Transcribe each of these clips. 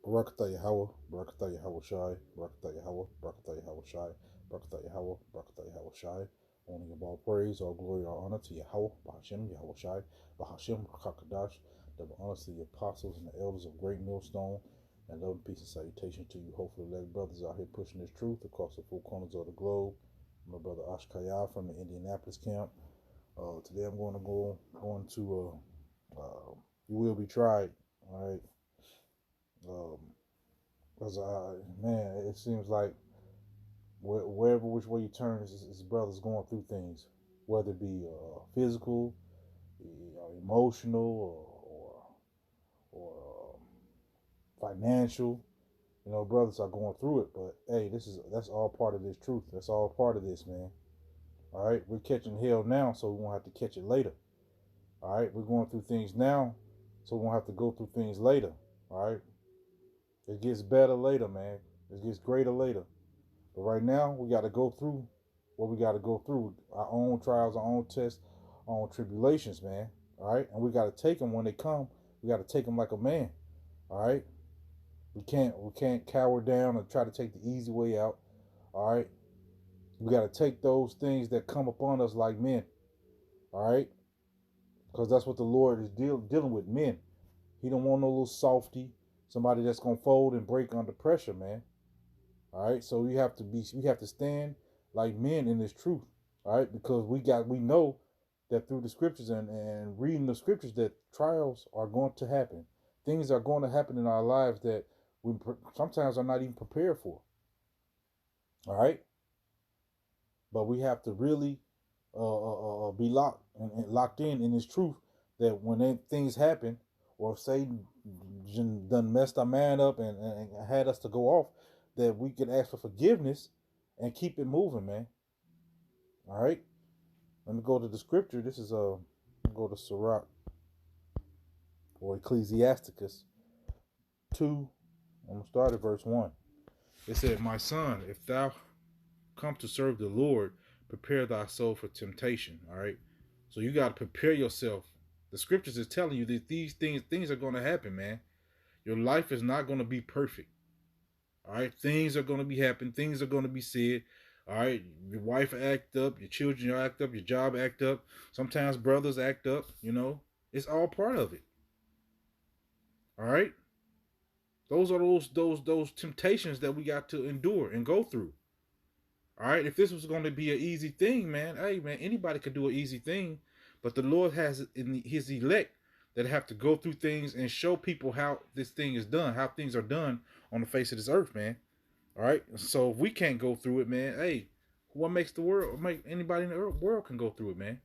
Barakatah Yahweh, Barakatah Yahweh Shai, Barakatah Yahweh, Barakatah Yahweh Shai, Barakatah Yahweh, Barakatah Yahweh Shai. Only of all praise, all glory, all honor to Yahweh, Bahashem, Yahweh Shai, Bahashem, Hakadash. Double honor to the apostles and the elders of Great Millstone. And love and peace and salutation to you, hopefully, elect brothers out here pushing this truth across the four corners of the globe. My brother Ashkaya from the Indianapolis camp. Today I'm going to you will be tried. All right. Because man, it seems like wherever which way you turn, his brother's going through things, whether it be physical, emotional, or financial. You know, brothers are going through it, but hey, that's all part of this truth. That's all part of this, man. All right, we're catching hell now, so we won't have to catch it later. All right, we're going through things now, so we won't have to go through things later. All right, it gets better later, man. It gets greater later. But right now, we got to go through what we got to go through. Our own trials, our own tests, our own tribulations, man. All right, and we got to take them when they come. We got to take them like a man. All right, we can't cower down and try to take the easy way out. All right, we got to take those things that come upon us like men. All right, because that's what the Lord is dealing with, men. He don't want no little softy, somebody that's gonna fold and break under pressure, man. All right, so we have to stand like men in this truth. All right, because we know that through the scriptures and reading the scriptures that trials are going to happen. Things are going to happen in our lives that we sometimes are not even prepared for. All right, but we have to really be locked in this truth that when things happen, or if Satan done messed our man up and had us to go off, that we can ask for forgiveness and keep it moving, man. All right. Let me go to the scripture. This is go to Sirach or Ecclesiasticus 2. I'm gonna start at verse 1. It said, "My son, if thou come to serve the Lord, prepare thy soul for temptation." All right. So you got to prepare yourself. The scriptures is telling you that these things are going to happen, man. Your life is not going to be perfect. All right. Things are going to be happening. Things are going to be said. All right. Your wife act up. Your children act up. Your job act up. Sometimes brothers act up. You know, it's all part of it. All right. Those are those temptations that we got to endure and go through. All right, if this was going to be an easy thing, man, hey, man, anybody could do an easy thing, but the Lord has in His elect that have to go through things and show people how this thing is done, how things are done on the face of this earth, man. All right, so if we can't go through it, man, hey, what makes the world? Make anybody in the world can go through it, man.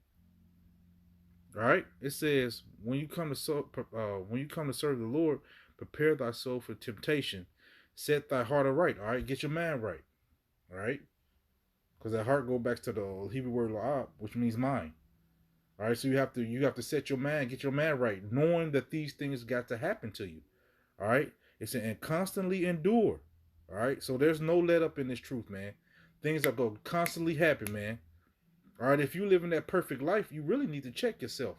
All right, it says when you come to serve the Lord, prepare thy soul for temptation, set thy heart aright. All right, get your mind right. All right. Because that heart go back to the Hebrew word la'ab, which means mind. All right, so you have to set your mind, get your mind right, knowing that these things got to happen to you. All right, it's and constantly endure. All right, so there's no let up in this truth, man. Things are going to constantly happen, man. All right, if you live in that perfect life, you really need to check yourself.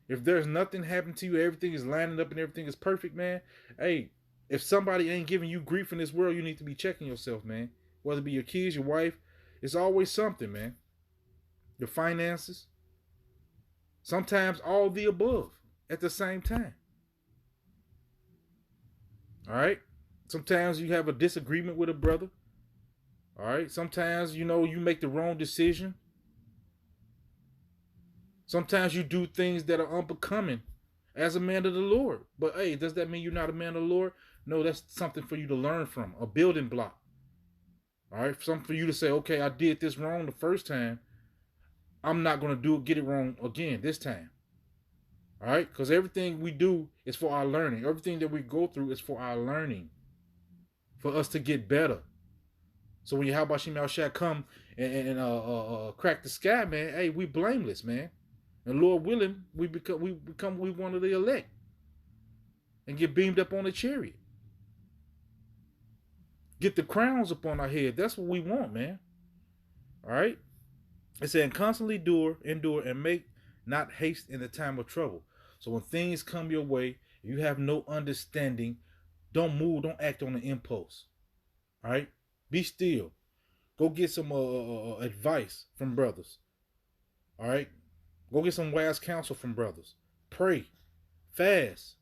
If there's nothing happening to you, everything is lining up and everything is perfect, man. Hey, if somebody ain't giving you grief in this world, you need to be checking yourself, man. Whether it be your kids, your wife, it's always something, man. Your finances, sometimes all the above at the same time. All right. Sometimes you have a disagreement with a brother. All right. Sometimes, you make the wrong decision. Sometimes you do things that are unbecoming as a man of the Lord. But hey, does that mean you're not a man of the Lord? No, that's something for you to learn from, a building block. All right. Something for you to say, okay, I did this wrong the first time. I'm not going to get it wrong again this time. All right, because everything we do is for our learning. Everything that we go through is for our learning, for us to get better. So when Yahweh Shemel Shah come and crack the sky, man, hey, we blameless, man. And Lord willing, we become one of the elect and get beamed up on a chariot. Get the crowns upon our head. That's what we want, man. All right. It said, constantly endure, and make not haste in the time of trouble. So when things come your way, you have no understanding. Don't move. Don't act on the impulse. All right? Be still. Go get some advice from brothers. All right? Go get some wise counsel from brothers. Pray. Fast.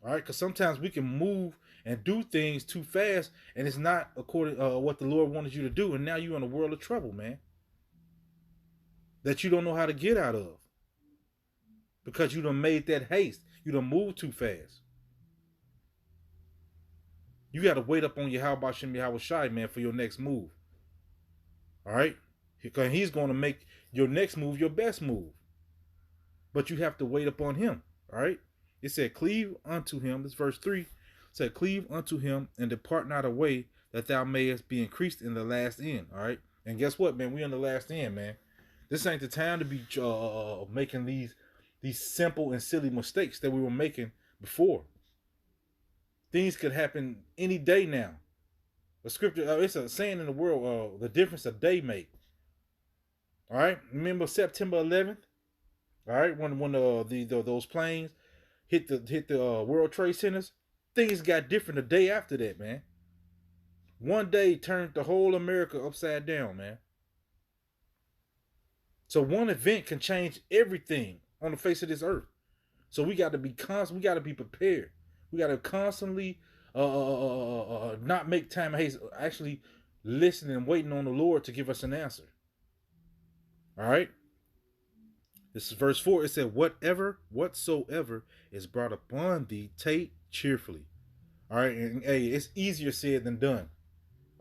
All right? Because sometimes we can move and do things too fast, and it's not according what the Lord wanted you to do, and now you're in a world of trouble, man, that you don't know how to get out of because you done made that haste. You done moved too fast. You got to wait up on Yahweh Shem Yahweh Shai, man, for your next move. All right? Because he's going to make your next move your best move. But you have to wait upon him. All right? It said, cleave unto him. This verse 3 said, cleave unto him and depart not away, that thou mayest be increased in the last end. All right? And guess what, man? We in the last end, man. This ain't the time to be making these simple and silly mistakes that we were making before. Things could happen any day now. The scripture, it's a saying in the world, the difference a day make. All right? Remember September 11th? All right, when those planes hit the World Trade Centers, things got different the day after that, man. One day turned the whole America upside down, man. So one event can change everything on the face of this earth. So we got to be we got to be prepared. We got to constantly not make time haste, actually listening and waiting on the Lord to give us an answer. All right. This is verse 4. It said, whatsoever is brought upon thee, take cheerfully. All right. And hey, it's easier said than done.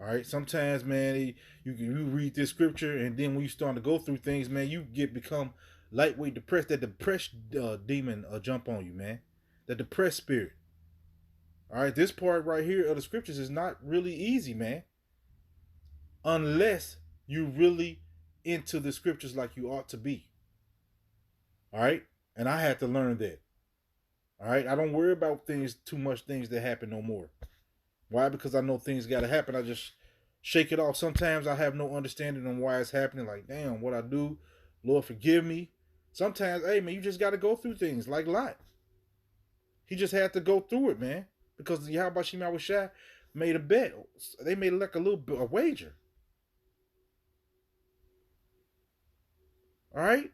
All right. Sometimes, man, you read this scripture, and then when you start to go through things, man, you become lightweight depressed. That depressed demon jump on you, man. That depressed spirit. All right. This part right here of the scriptures is not really easy, man. Unless you really into the scriptures like you ought to be. All right. And I had to learn that. All right. I don't worry about things that happen no more. Why? Because I know things got to happen. I just shake it off. Sometimes I have no understanding on why it's happening. Like, damn, what I do, Lord, forgive me. Sometimes, hey, man, you just got to go through things like Lot. He just had to go through it, man. Because Yahweh Shem Yahweh Shai made a bet. They made like a wager. All right.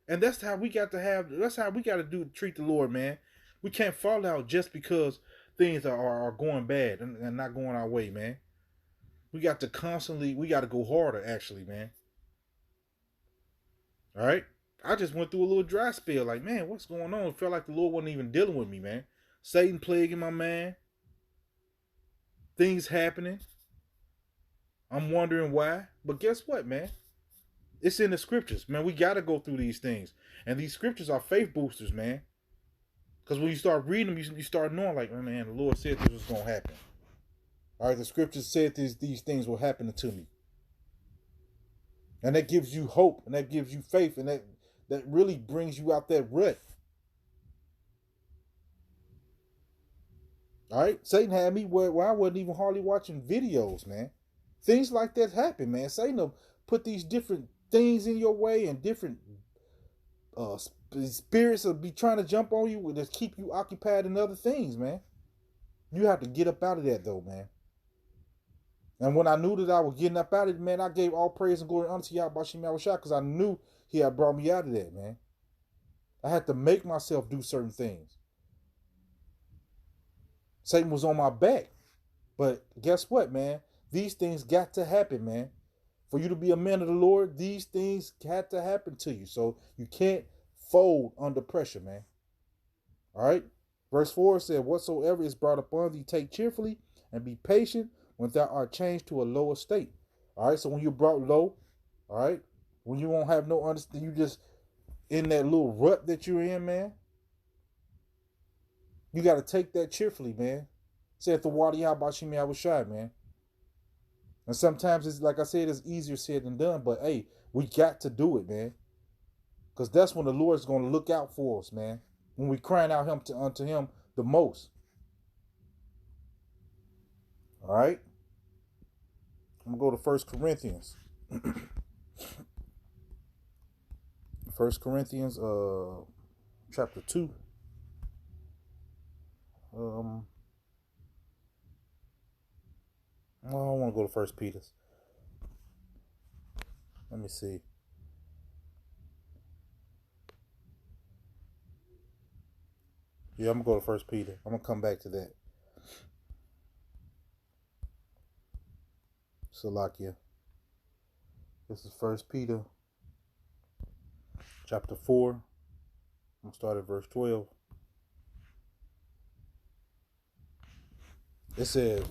And that's how we got to treat the Lord, man. We can't fall out just because things are going bad and not going our way, man. We got to go harder, actually, man. All right? I just went through a little dry spell. Like, man, what's going on? It felt like the Lord wasn't even dealing with me, man. Satan plaguing my man. Things happening. I'm wondering why. But guess what, man? It's in the scriptures, man. We got to go through these things. And these scriptures are faith boosters, man. Because when you start reading them, you start knowing, like, oh, man, the Lord said this was going to happen. All right, the scriptures said these things will happen to me. And that gives you hope, and that gives you faith, and that really brings you out that rut. All right, Satan had me where I wasn't even hardly watching videos, man. Things like that happen, man. Satan will put these different things in your way, and different spirits will be trying to jump on you and just keep you occupied in other things, man. You have to get up out of that, though, man. And when I knew that I was getting up out of it, man, I gave all praise and glory unto Yahweh Shem Yahweh Shai, because I knew he had brought me out of that, man. I had to make myself do certain things. Satan was on my back. But guess what, man? These things got to happen, man. For you to be a man of the Lord, these things had to happen to you. So you can't fold under pressure, man. All right? Verse 4 said, whatsoever is brought upon thee, take cheerfully, and be patient when thou art changed to a lower state. All right? So when you're brought low, all right? When you won't have no understanding, you just in that little rut that you're in, man. You got to take that cheerfully, man. Said the water Yahweh Shem Yahweh Shai, man. And sometimes it's, like I said, it's easier said than done. But hey, we got to do it, man. Because that's when the Lord's going to look out for us, man. When we crying out unto him the most. All right. I'm going to go to 1 Corinthians. 1 Corinthians chapter 2. gonna go to First Peter's. Let me see. Yeah, I'm gonna go to First Peter. I'm gonna come back to that. Salakia. This is First Peter, chapter 4. I'm gonna start at verse 12. It says,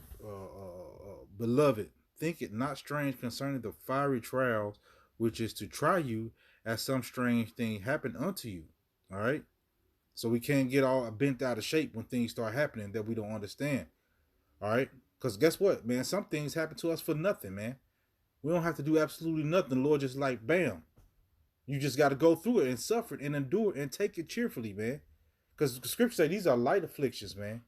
"Beloved, think it not strange concerning the fiery trials, which is to try you, as some strange thing happened unto you." All right. So we can't get all bent out of shape when things start happening that we don't understand. All right. Because guess what, man? Some things happen to us for nothing, man. We don't have to do absolutely nothing. The Lord just like, bam. You just got to go through it and suffer it and endure it and take it cheerfully, man. Because the scripture say these are light afflictions, man.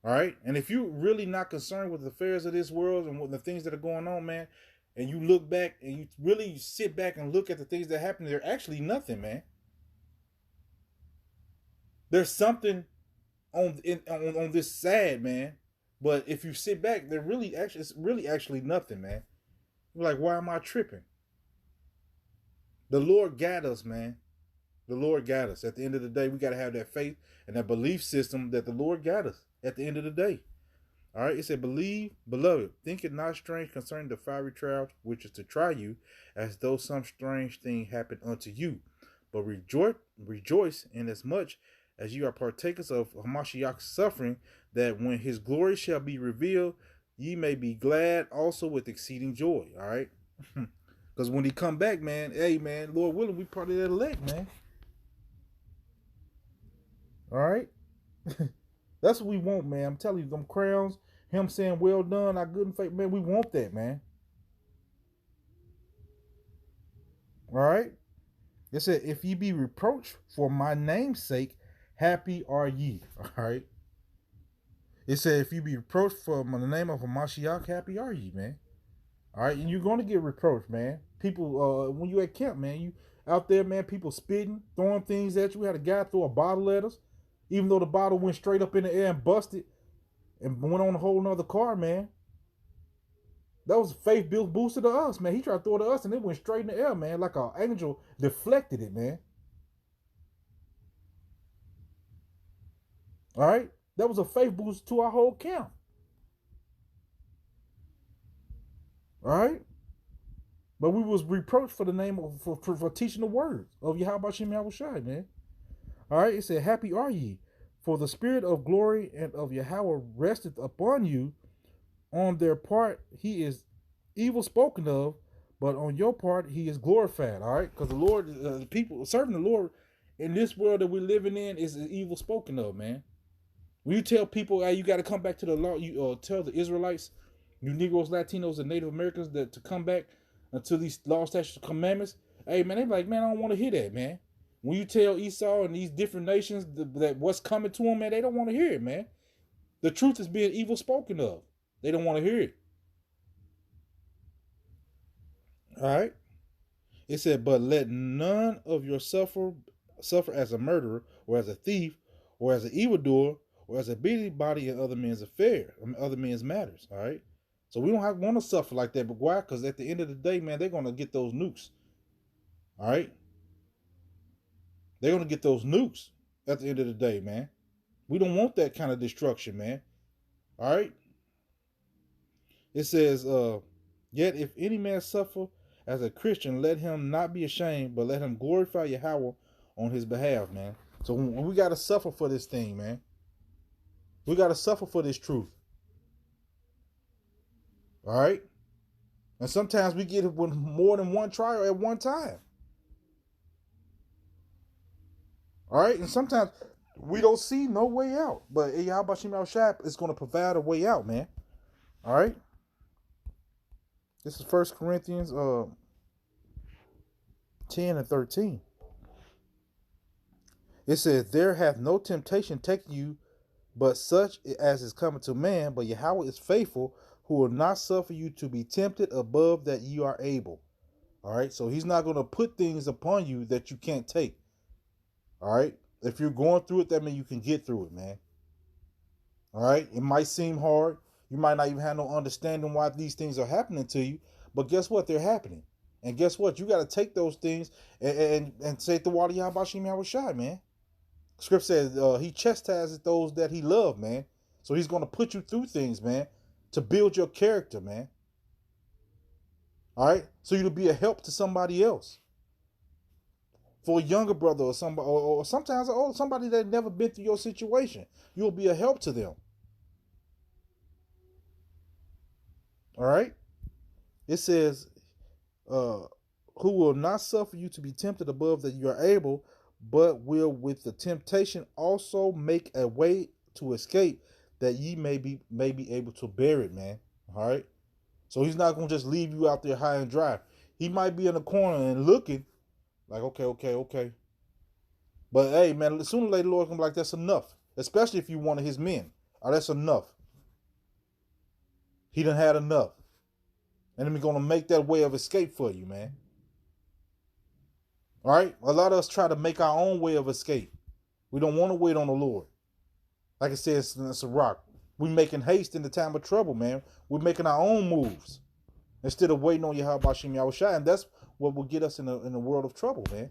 All right. And if you're really not concerned with the affairs of this world and with the things that are going on, man, and you look back and you really sit back and look at the things that happen, they're actually nothing, man. There's something on this side, man. But if you sit back, they're really actually it's really actually nothing, man. You're like, why am I tripping? The Lord got us, man. The Lord got us. At the end of the day, we got to have that faith and that belief system that the Lord got us at the end of the day. All right, it said, "Believe, beloved, think it not strange concerning the fiery trial which is to try you, as though some strange thing happened unto you. But rejoice inasmuch as you are partakers of Hamashiach's suffering, that when his glory shall be revealed, ye may be glad also with exceeding joy." All right, because when he come back, man, hey, man, Lord willing, we part of that elect, man. All right. That's what we want, man. I'm telling you, them crowns, him saying, "Well done, our good and faithful," man, we want that, man. All right. It said, "If ye be reproached for my name's sake, happy are ye." All right. It said, "If you be reproached for the name of a Mashiach, happy are ye, man." All right. And you're going to get reproached, man. People, when you at camp, man, you out there, man, people spitting, throwing things at you. We had a guy throw a bottle at us, even though the bottle went straight up in the air and busted and went on a whole nother car, man. That was faith built booster to us, man. He tried to throw it to us and it went straight in the air, man. Like an angel deflected it, man. All right? That was a faith boost to our whole camp. All right? But we was reproached for the name of for teaching the words of Yahweh Shem Yahushai, man. All right? It said, "Happy are ye, for the spirit of glory and of Yahweh resteth upon you. On their part, he is evil spoken of, but on your part, he is glorified." All right, because the Lord, the people serving the Lord in this world that we're living in is evil spoken of, man. When you tell people, "Hey, you got to come back to the law," you tell the Israelites, you Negroes, Latinos, and Native Americans that to come back until these law, statutes, commandments. Hey, man, they be like, "Man, I don't want to hear that, man." When you tell Esau and these different nations that what's coming to them, man, they don't want to hear it, man. The truth is being evil spoken of. They don't want to hear it. All right. It said, "But let none of your suffer as a murderer, or as a thief, or as an evildoer, or as a busybody in other men's affairs, other men's matters." All right. So we don't want to suffer like that, but why? Because at the end of the day, man, they're gonna get those nukes. All right. They're gonna get those nukes at the end of the day, man. We don't want that kind of destruction, man. All right. It says, "Yet if any man suffer as a Christian, let him not be ashamed, but let him glorify Yahweh on his behalf," man. So we got to suffer for this thing, man. We got to suffer for this truth. All right. And sometimes we get it with more than one trial at one time. All right. And sometimes we don't see no way out. But Yahweh Shem Shai is going to provide a way out, man. All right. This is 1 Corinthians 10 and 13. It says, "There hath no temptation taken you, but such as is coming to man. But Yahweh is faithful, who will not suffer you to be tempted above that you are able." All right. So he's not going to put things upon you that you can't take. All right. If you're going through it, that means you can get through it, man. All right. It might seem hard. You might not even have no understanding why these things are happening to you, but guess what? They're happening. And guess what? You got to take those things and say the water Yahbashim Yahushai, man. Script says he chastises those that he loved, man. So he's going to put you through things, man, to build your character, man. All right? So you'll be a help to somebody else. For a younger brother or somebody, or sometimes somebody that never been through your situation, you'll be a help to them. All right? It says, who will not suffer you to be tempted above that you are able, but will with the temptation also make a way to escape, that ye may be able to bear it, man. All right? So he's not going to just leave you out there high and dry. He might be in the corner and looking like, okay. But hey, man, sooner or later, the Lord's going to be like, that's enough. Especially if you're one of his men. Oh, that's enough. He done had enough. And then we're going to make that way of escape for you, man. All right? A lot of us try to make our own way of escape. We don't want to wait on the Lord. Like it says in Sirach, we're making haste in the time of trouble, man. We're making our own moves instead of waiting on Yahweh Yahushua. And that's what will get us in the world of trouble, man.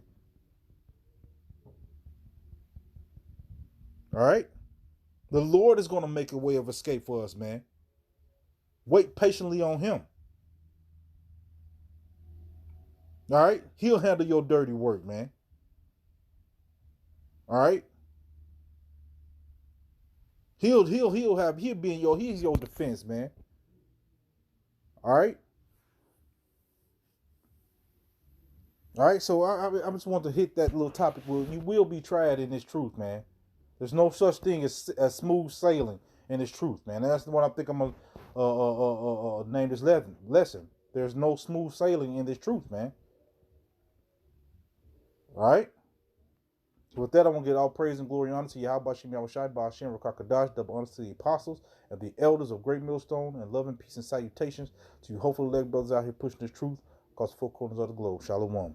All right? The Lord is going to make a way of escape for us, man. Wait patiently on him. All right? He'll handle your dirty work, man. All right? He'll be in he's your defense, man. All right? All right, so I just want to hit that little topic. Well, you will be tried in this truth, man. There's no such thing as smooth sailing in this truth, man. And that's the one I think I'm going to name this lesson. There's no smooth sailing in this truth, man. All right? So with that, I'm going to get all praise and glory and honor to Yahweh Shem Yahushai, Ba'ashem, Rakakadash, double honor to the apostles and the elders of Great Millstone, and love and peace and salutations to you hopeful leg brothers out here pushing this truth across the four corners of the globe. Shalom.